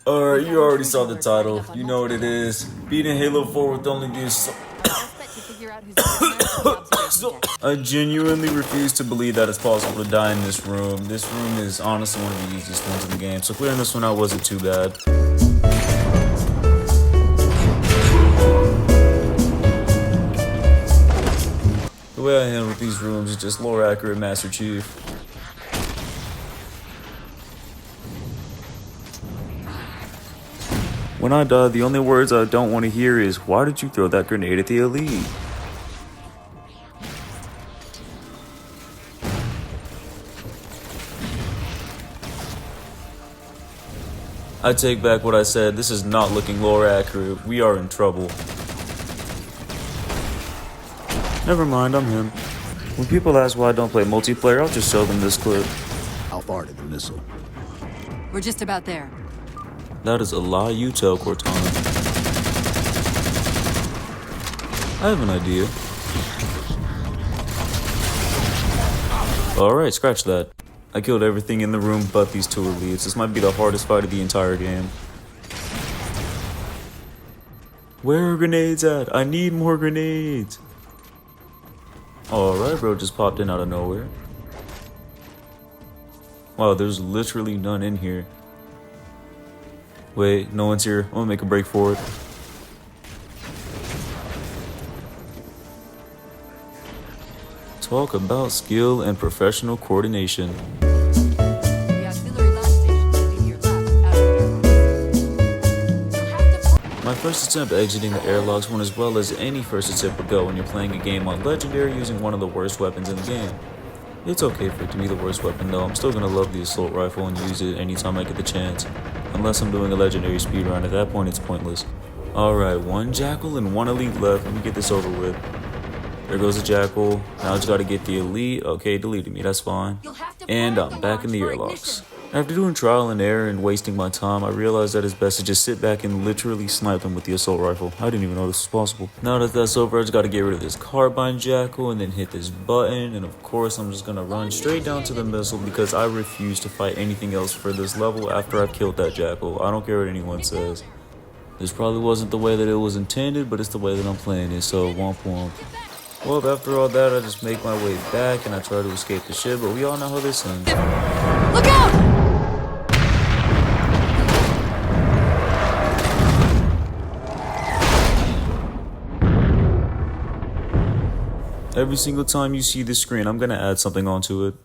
Alright, you already saw the title. You know what it is. Beating Halo 4 with only these. So, I genuinely refuse to believe that it's possible to die in this room. This room is honestly one of the easiest ones in the game, so clearing this one out wasn't too bad. The way I handle these rooms is just lore accurate, Master Chief. When I die, the only words I don't want to hear is, "Why did you throw that grenade at the elite?" I take back what I said. This is not looking lore accurate. We are in trouble. Never mind, I'm him. When people ask why I don't play multiplayer, I'll just show them this clip. How far did the missile? We're just about there. That is a lie you tell, Cortana. I have an idea. Alright, scratch that. I killed everything in the room but these two elites. This might be the hardest fight of the entire game. Where are grenades at? I need more grenades. Alright, bro, just popped in out of nowhere. Wow, there's literally none in here. Wait, no one's here. I'm gonna make a break for it. Talk about skill and professional coordination. The auxiliary launch station should be to your left. My first attempt exiting the airlocks went as well as any first attempt would go when you're playing a game on Legendary using one of the worst weapons in the game. It's okay for it to be the worst weapon though. I'm still gonna love the assault rifle and use it anytime I get the chance. Unless I'm doing a Legendary speedrun, at that point it's pointless. Alright, one Jackal and one elite left. Let me get this over with. There goes the Jackal. Now I just gotta get the elite. Okay, deleted me, that's fine. And I'm back in the airlocks. After doing trial and error and wasting my time, I realized that it's best to just sit back and literally snipe them with the assault rifle. I didn't even know this was possible. Now that that's over, I just gotta get rid of this carbine Jackal and then hit this button. And of course, I'm just gonna run straight down to the missile because I refuse to fight anything else for this level after I've killed that Jackal. I don't care what anyone says. This probably wasn't the way that it was intended, but it's the way that I'm playing it, so womp womp. Well, after all that, I just make my way back and I try to escape the ship, but we all know how this ends. Look out! Every single time you see this screen, I'm gonna add something onto it.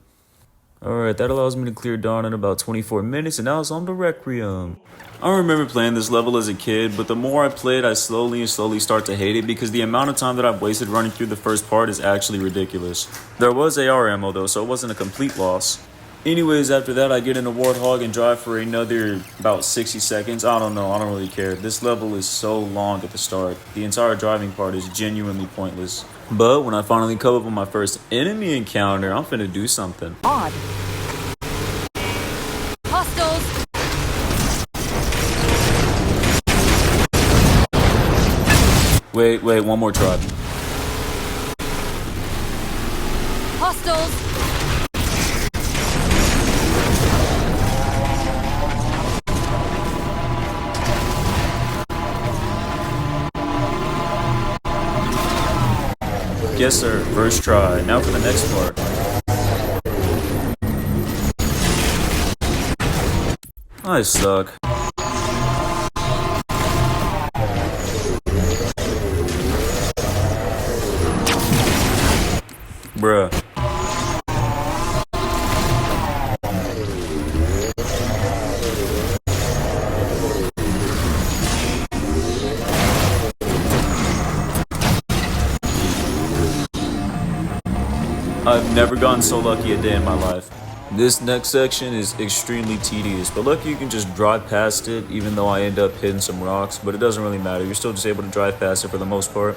Alright, that allows me to clear Dawn in about 24 minutes, and now it's on to Requiem. I remember playing this level as a kid, but the more I played, I slowly start to hate it because the amount of time that I've wasted running through the first part is actually ridiculous. There was AR ammo though, so it wasn't a complete loss. Anyways, after that, I get in a Warthog and drive for another about 60 seconds. I don't know, I don't really care. This level is so long at the start. The entire driving part is genuinely pointless. But when I finally come up with my first enemy encounter, I'm finna do something. Odd. Hostiles! Wait, one more try. Hostiles! Yes sir, first try. Now for the next part. I suck. Bruh. I've never gotten so lucky a day in my life. This next section is extremely tedious, but lucky you can just drive past it, even though I end up hitting some rocks, but it doesn't really matter. You're still just able to drive past it for the most part.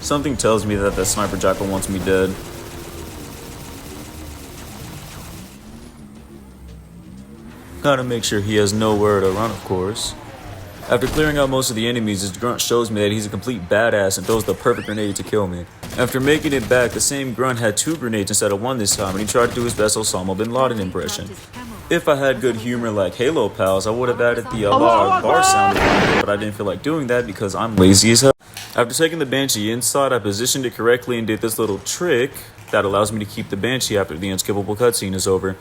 Something tells me that sniper Jackal wants me dead. Gotta make sure he has nowhere to run, of course. After clearing out most of the enemies, his grunt shows me that he's a complete badass and throws the perfect grenade to kill me. After making it back, the same grunt had 2 grenades instead of 1 this time, and he tried to do his best Osama bin Laden impression. If I had good humor like Halo pals, I would have added the Allah Akbar sound, but I didn't feel like doing that because I'm lazy as hell. After taking the Banshee inside, I positioned it correctly and did this little trick that allows me to keep the Banshee after the unskippable cutscene is over.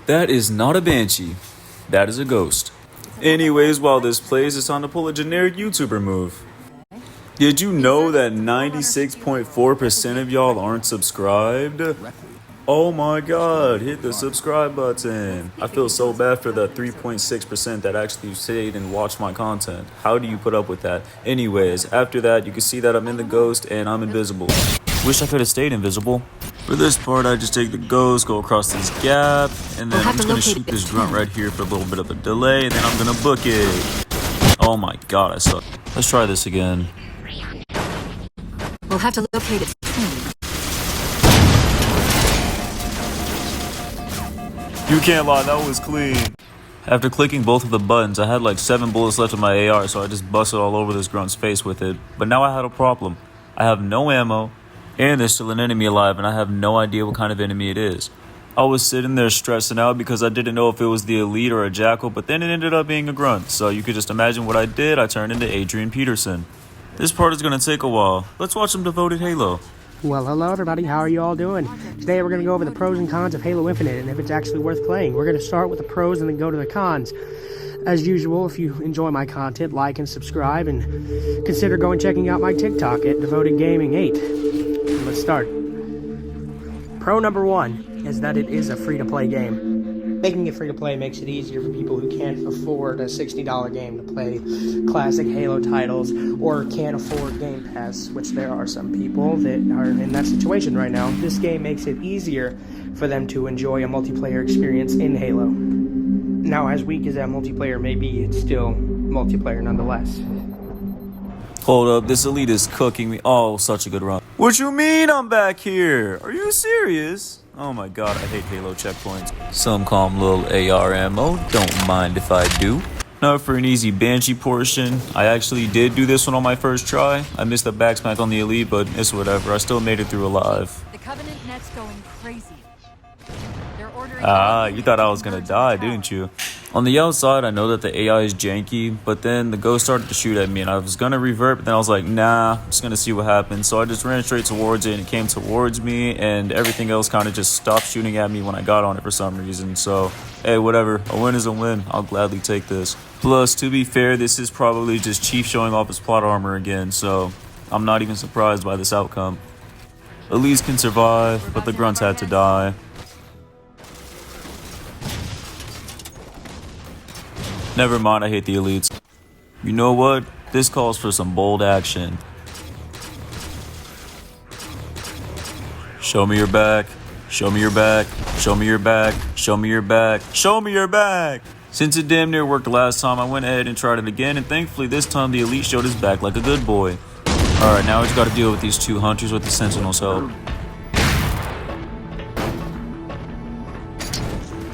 That is not a Banshee. That is a ghost. Anyways, while this plays, it's time to pull a generic YouTuber move. Did you know that 96.4% of y'all aren't subscribed? Oh my god, hit the subscribe button. I feel so bad for the 3.6% that actually stayed and watched my content. How do you put up with that? Anyways, after that, you can see that I'm in the ghost and I'm invisible. Wish I could have stayed invisible. For this part, I just take the ghost, go across this gap, and then I'm just gonna shoot this grunt right here for a little bit of a delay, and then I'm gonna book it. Oh my god, I suck. Let's try this again. We'll have to locate it. You can't lie, that was clean. After clicking both of the buttons, I had like 7 bullets left in my AR, so I just busted all over this grunt's face with it. But now I had a problem. I have no ammo, and there's still an enemy alive, and I have no idea what kind of enemy it is. I was sitting there stressing out because I didn't know if it was the elite or a jackal, but then it ended up being a grunt. So you could just imagine what I did. I turned into Adrian Peterson. This part is going to take a while. Let's watch some devoted Halo. Well, hello everybody, how are you all doing? Today we're going to go over the pros and cons of Halo Infinite and if it's actually worth playing. We're going to start with the pros and then go to the cons. As usual, if you enjoy my content, like and subscribe and consider going checking out my TikTok at DevotedGaming8. Let's start. Pro number 1 is that it is a free-to-play game. Making it free-to-play makes it easier for people who can't afford a $60 game to play classic Halo titles or can't afford Game Pass, which there are some people that are in that situation right now. This game makes it easier for them to enjoy a multiplayer experience in Halo. Now, as weak as that multiplayer may be, it's still multiplayer nonetheless. Hold up, this elite is cooking me. Oh, such a good run. What you mean I'm back here? Are you serious? Oh my god, I hate Halo checkpoints. Some calm little AR ammo, don't mind if I do. Now for an easy Banshee portion, I actually did do this one on my first try. I missed the backsmack on the elite, but it's whatever. I still made it through alive. The Covenant net's going crazy. They're ordering. You thought I was gonna die, didn't you? On the outside, I know that the AI is janky, but then the ghost started to shoot at me, and I was gonna revert, but then I was like, nah, I'm just gonna see what happens. So I just ran straight towards it, and it came towards me, and everything else kind of just stopped shooting at me when I got on it for some reason. So, hey, whatever. A win is a win. I'll gladly take this. Plus, to be fair, this is probably just Chief showing off his plot armor again, so I'm not even surprised by this outcome. Elites can survive, but the grunts had to die. Never mind, I hate the elites. You know what? This calls for some bold action. Show me your back. Show me your back. Show me your back. Show me your back. Show me your back. Since it damn near worked last time, I went ahead and tried it again, and thankfully this time the elite showed his back like a good boy. Alright, now we just gotta deal with these 2 hunters with the Sentinel's help.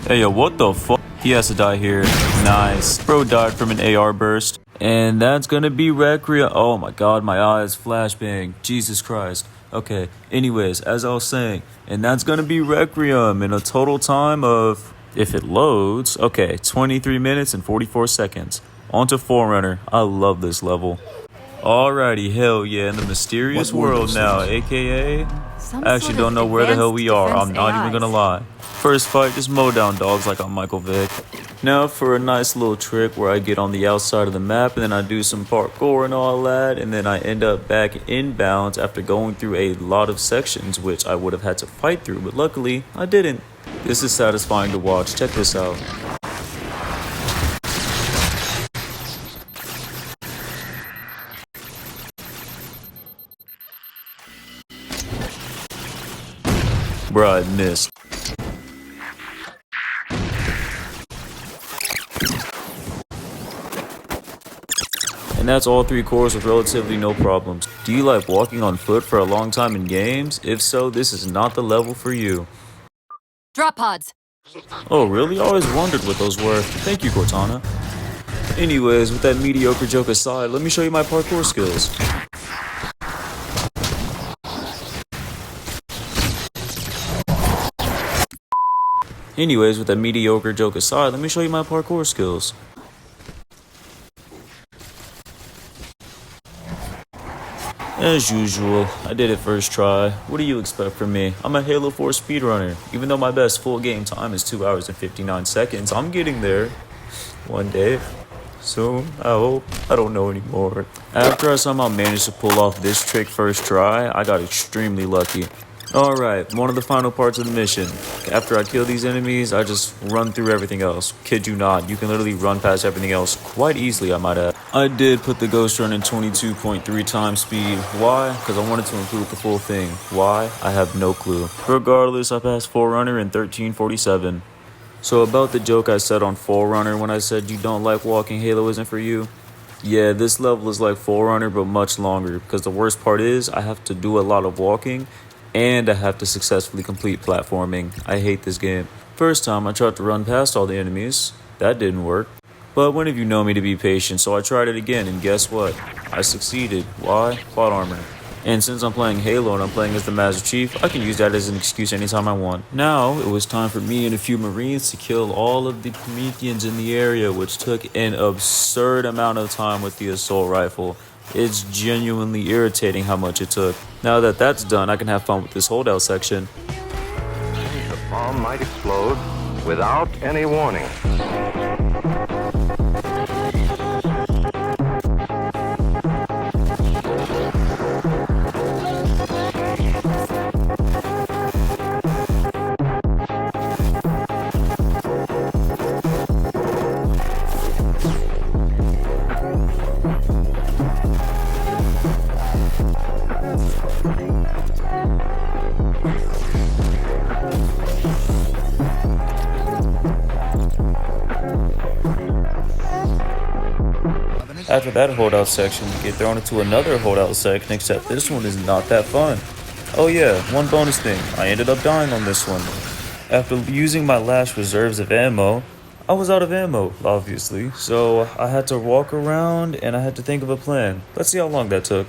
Hey yo, what the fuck? He has to die here. Nice. Bro died from an AR burst. And that's gonna be Requiem. Oh my god, my eyes flashbang. Jesus Christ. Okay, anyways, as I was saying, and that's gonna be Requiem in a total time of, if it loads, okay, 23 minutes and 44 seconds. On to Forerunner. I love this level. Alrighty, hell yeah, in the mysterious world now, aka... I actually don't know where the hell we are, I'm not even gonna lie. First fight, just mow down dogs like I'm Michael Vick. Now for a nice little trick where I get on the outside of the map and then I do some parkour and all that, and then I end up back inbounds after going through a lot of sections which I would have had to fight through, but luckily I didn't. This is satisfying to watch, check this out. Bruh, I missed. And that's all 3 cores with relatively no problems. Do you like walking on foot for a long time in games? If so, this is not the level for you. Drop pods. Oh really? I always wondered what those were. Thank you, Cortana. Anyways, with that mediocre joke aside, let me show you my parkour skills. Anyways, with that mediocre joke aside, let me show you my parkour skills. As usual, I did it first try. What do you expect from me? I'm a Halo 4 speedrunner. Even though my best full game time is 2 hours and 59 seconds, I'm getting there. One day. Soon, I hope. I don't know anymore. After I somehow managed to pull off this trick first try, I got extremely lucky. Alright, one of the final parts of the mission. After I kill these enemies, I just run through everything else. Kid you not, you can literally run past everything else quite easily, I might add. I did put the ghost run in 22.3 times speed. Why? Because I wanted to include the full thing. Why? I have no clue. Regardless, I passed Forerunner in 1347. So about the joke I said on Forerunner when I said you don't like walking, Halo isn't for you. Yeah, this level is like Forerunner but much longer, because the worst part is I have to do a lot of walking and I have to successfully complete platforming. I hate this game. First time I tried to run past all the enemies. That didn't work. But one of you know me to be patient, so I tried it again, and guess what? I succeeded. Why? Plot armor. And since I'm playing Halo and I'm playing as the Master Chief, I can use that as an excuse anytime I want. Now, it was time for me and a few Marines to kill all of the Prometheans in the area, which took an absurd amount of time with the assault rifle. It's genuinely irritating how much it took. Now that that's done, I can have fun with this holdout section. The bomb might explode without any warning. After that holdout section, you get thrown into another holdout section, except this one is not that fun. Oh yeah, one bonus thing, I ended up dying on this one. After using my last reserves of ammo, I was out of ammo, obviously, so I had to walk around and I had to think of a plan. Let's see how long that took.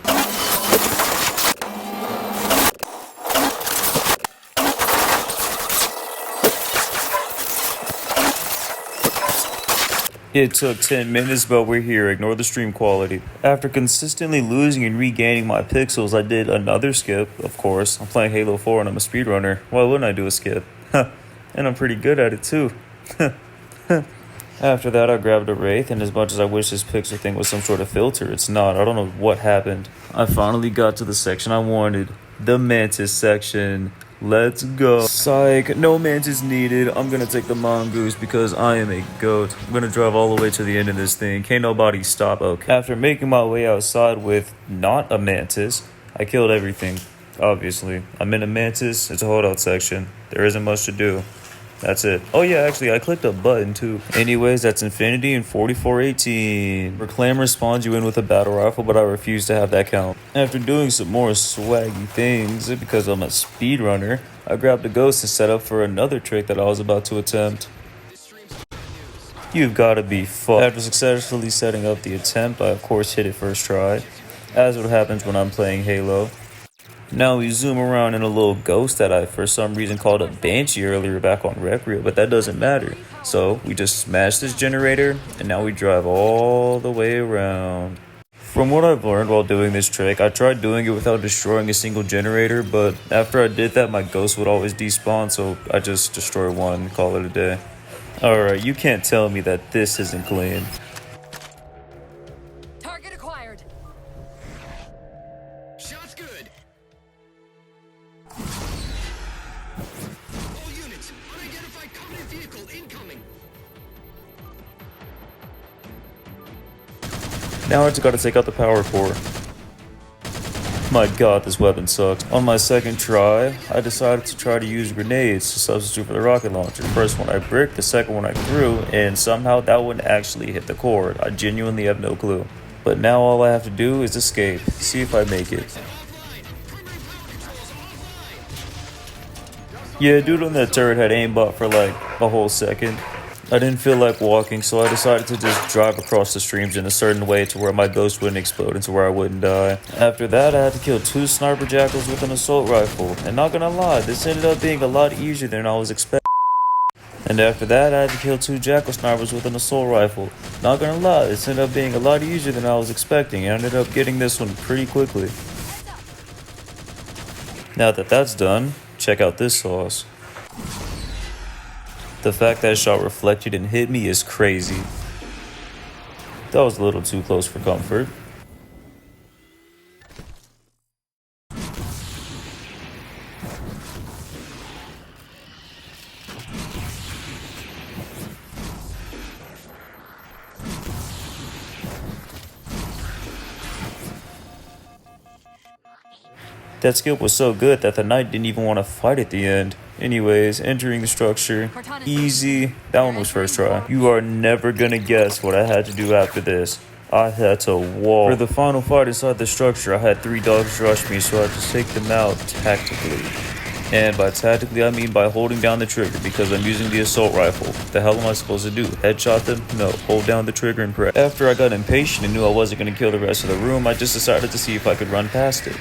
It took 10 minutes, but we're here. Ignore the stream quality. After consistently losing and regaining my pixels, I did another skip, of course. I'm playing Halo 4 and I'm a speedrunner. Why wouldn't I do a skip? And I'm pretty good at it too. After that, I grabbed a Wraith, and as much as I wish this pixel thing was some sort of filter, it's not. I don't know what happened. I finally got to the section I wanted. The Mantis section. Let's go. Psych, no Mantis needed. I'm gonna take the Mongoose because I am a goat. I'm gonna drive all the way to the end of this thing. Can't nobody stop. Okay. After making my way outside with not a Mantis, I killed everything. Obviously. I'm in a Mantis. It's a holdout section. There isn't much to do. That's it. Oh yeah, actually, I clicked a button too. Anyways, that's Infinity and 4418. Reclaimer spawns you in with a battle rifle, but I refuse to have that count. After doing some more swaggy things, because I'm a speedrunner, I grabbed a ghost and set up for another trick that I was about to attempt. You've gotta be fucked. After successfully setting up the attempt, I of course hit it first try, as what happens when I'm playing Halo. Now we zoom around in a little ghost that I for some reason called a Banshee earlier back on Requiem, but that doesn't matter. So we just smash this generator and now we drive all the way around. From what I've learned while doing this trick, I tried doing it without destroying a single generator, but after I did that my ghost would always despawn, so I just destroy one and call it a day. Alright, you can't tell me that this isn't clean. Target acquired. Shot's good. All units, unidentified covenant vehicle incoming. Now I just gotta take out the power core. My god, this weapon sucks. On my second try, I decided to try to use grenades to substitute for the rocket launcher. First one I bricked, the second one I threw, and somehow that one actually hit the core. I genuinely have no clue. But now all I have to do is escape, see if I make it. Yeah, dude on that turret had aimbot for like a whole second. I didn't feel like walking, so I decided to just drive across the streams in a certain way to where my ghost wouldn't explode and to where I wouldn't die. After that, I had to kill 2 sniper jackals with an assault rifle. And not gonna lie, this ended up being a lot easier than I was expecting. And after that, I had to kill 2 jackal snipers with an assault rifle. Not gonna lie, this ended up being a lot easier than I was expecting, and I ended up getting this one pretty quickly. Now that that's done, check out this sauce. The fact that shot reflected and hit me is crazy. That was a little too close for comfort. That skill was so good that the knight didn't even want to fight at the end. Anyways, entering the structure. Easy. That one was first try. You are never gonna guess what I had to do after this. I had to walk. For the final fight inside the structure, I had 3 dogs rush me, so I had to take them out tactically. And by tactically, I mean by holding down the trigger, because I'm using the assault rifle. The hell am I supposed to do? Headshot them? No, hold down the trigger and press. After I got impatient and knew I wasn't gonna kill the rest of the room, I just decided to see if I could run past it.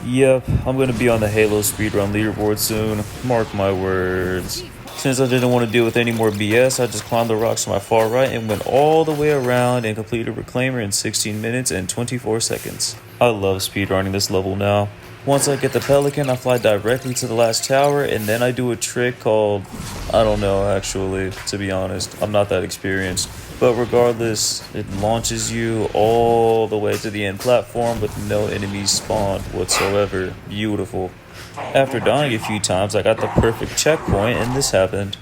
Yep, I'm gonna be on the Halo speedrun leaderboard soon. Mark my words. Since I didn't want to deal with any more BS, I just climbed the rocks to my far right and went all the way around and completed Reclaimer in 16 minutes and 24 seconds. I love speedrunning this level now. Once I get the Pelican, I fly directly to the last tower, and then I do a trick called... I don't know, actually, to be honest. I'm not that experienced. But regardless, it launches you all the way to the end platform with no enemies spawned whatsoever. Beautiful. After dying a few times, I got the perfect checkpoint, and this happened.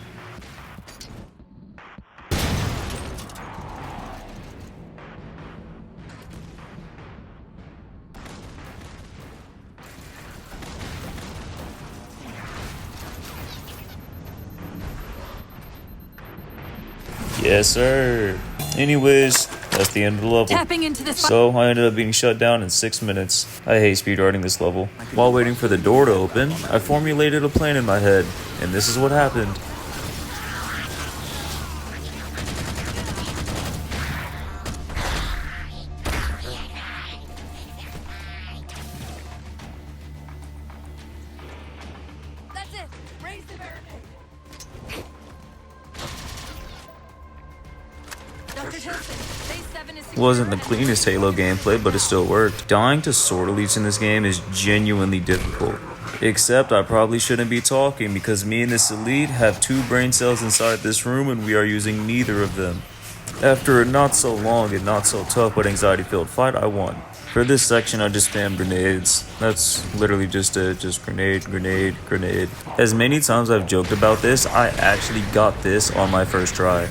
Yes, sir. Anyways, that's the end of the level. Tapping into this. So I ended up being shut down in 6 minutes. I hate speedrunning this level. While waiting for the door to open, I formulated a plan in my head, and this is what happened. That's it. Raise the barricade. Dr. Tilson, phase 7 is Wasn't the cleanest Halo gameplay, but it still worked. Dying to sword elites in this game is genuinely difficult. Except I probably shouldn't be talking because me and this elite have 2 brain cells inside this room and we are using neither of them. After a not so long and not so tough but anxiety filled fight, I won. For this section, I just spam grenades. That's literally just grenade, grenade, grenade. As many times I've joked about this, I actually got this on my first try.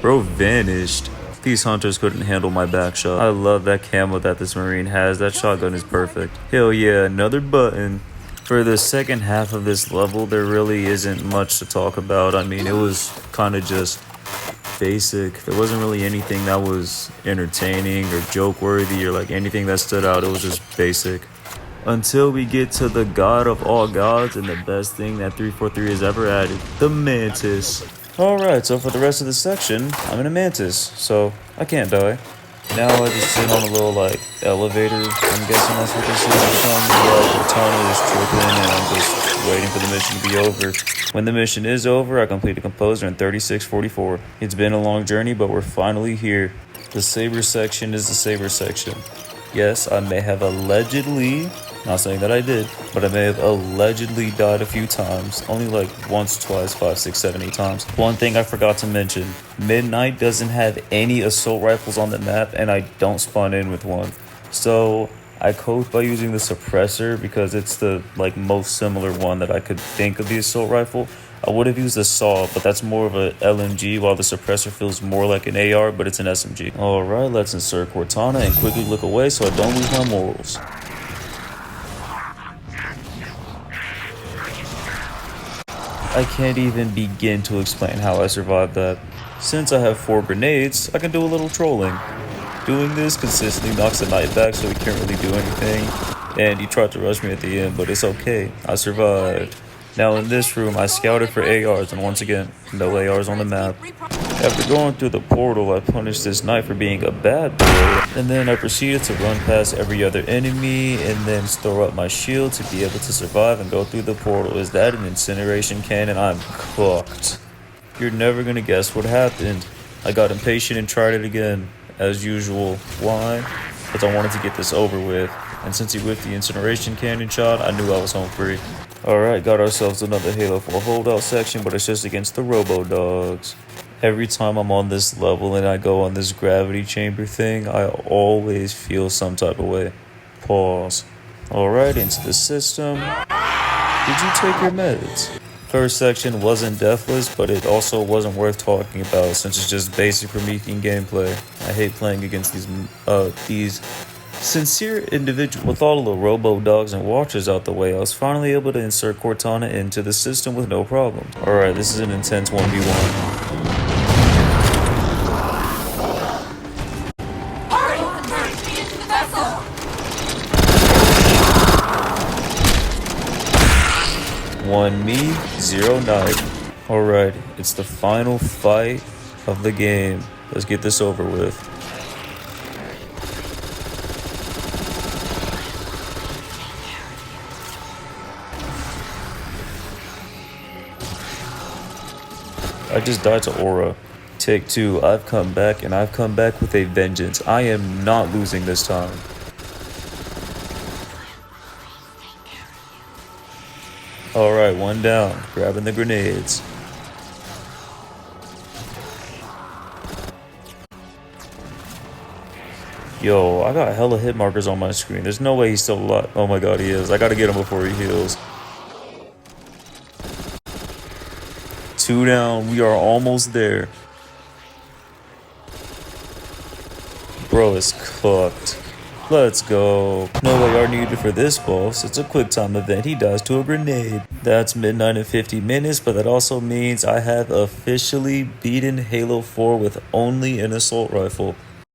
Bro vanished. These hunters couldn't handle my back shot. I love that camo that this Marine has. That shotgun is perfect. Hell yeah, another button. For the second half of this level, there really isn't much to talk about. I mean, it was kind of just basic. There wasn't really anything that was entertaining or joke worthy or like anything that stood out. It was just basic. Until we get to the god of all gods and the best thing that 343 has ever added, the Mantis. Alright, so for the rest of the section, I'm in a Mantis, so I can't die. Now I just sit on a little, like, elevator. I'm guessing that's what this is. The tunnel is tripping, and I'm just waiting for the mission to be over. When the mission is over, I complete a composer in 36:44. It's been a long journey, but we're finally here. The Saber section is the Saber section. Yes, I may have allegedly, not saying that I did, but I may have allegedly died a few times. Only like once, twice, 5, 6, 7, 8 times. One thing I forgot to mention. Midnight doesn't have any assault rifles on the map, and I don't spawn in with one. So I coped by using the suppressor because it's the like most similar one that I could think of the assault rifle. I would have used the saw, but that's more of a LMG, while the suppressor feels more like an AR, but it's an SMG. Alright, let's insert Cortana and quickly look away so I don't lose my morals. I can't even begin to explain how I survived that. Since I have 4 grenades, I can do a little trolling. Doing this consistently knocks the knight back so he can't really do anything. And he tried to rush me at the end, but it's okay. I survived. Now in this room, I scouted for ARs, and once again, no ARs on the map. After going through the portal, I punished this knight for being a bad boy, and then I proceeded to run past every other enemy, and then throw up my shield to be able to survive and go through the portal. Is that an incineration cannon? I'm cooked. You're never gonna guess what happened. I got impatient and tried it again, as usual. Why? Because I wanted to get this over with, and since he whiffed the incineration cannon shot, I knew I was home free. Alright, got ourselves another Halo 4 holdout section, but it's just against the Robo Dogs. Every time I'm on this level and I go on this gravity chamber thing, I always feel some type of way. Pause. Alright, into the system. Did you take your meds? First section wasn't deathless, but it also wasn't worth talking about since it's just basic Promethean gameplay. I hate playing against these sincere individuals. With all of the Robo Dogs and Watchers out the way, I was finally able to insert Cortana into the system with no problem. Alright, this is an intense 1v1. One me, 0 knight. Alright, it's the final fight of the game. Let's get this over with. I just died to Aura. Take 2, I've come back, and I've come back with a vengeance. I am not losing this time. Alright, 1 down. Grabbing the grenades. Yo, I got hella hit markers on my screen. There's no way he's still alive. Oh my god, he is. I gotta get him before he heals. 2 down. We are almost there. Bro is cooked. Let's go. No AR needed for this boss. It's a quick time event. He dies to a grenade. That's midnight and 50 minutes, but that also means I have officially beaten Halo 4 with only an assault rifle.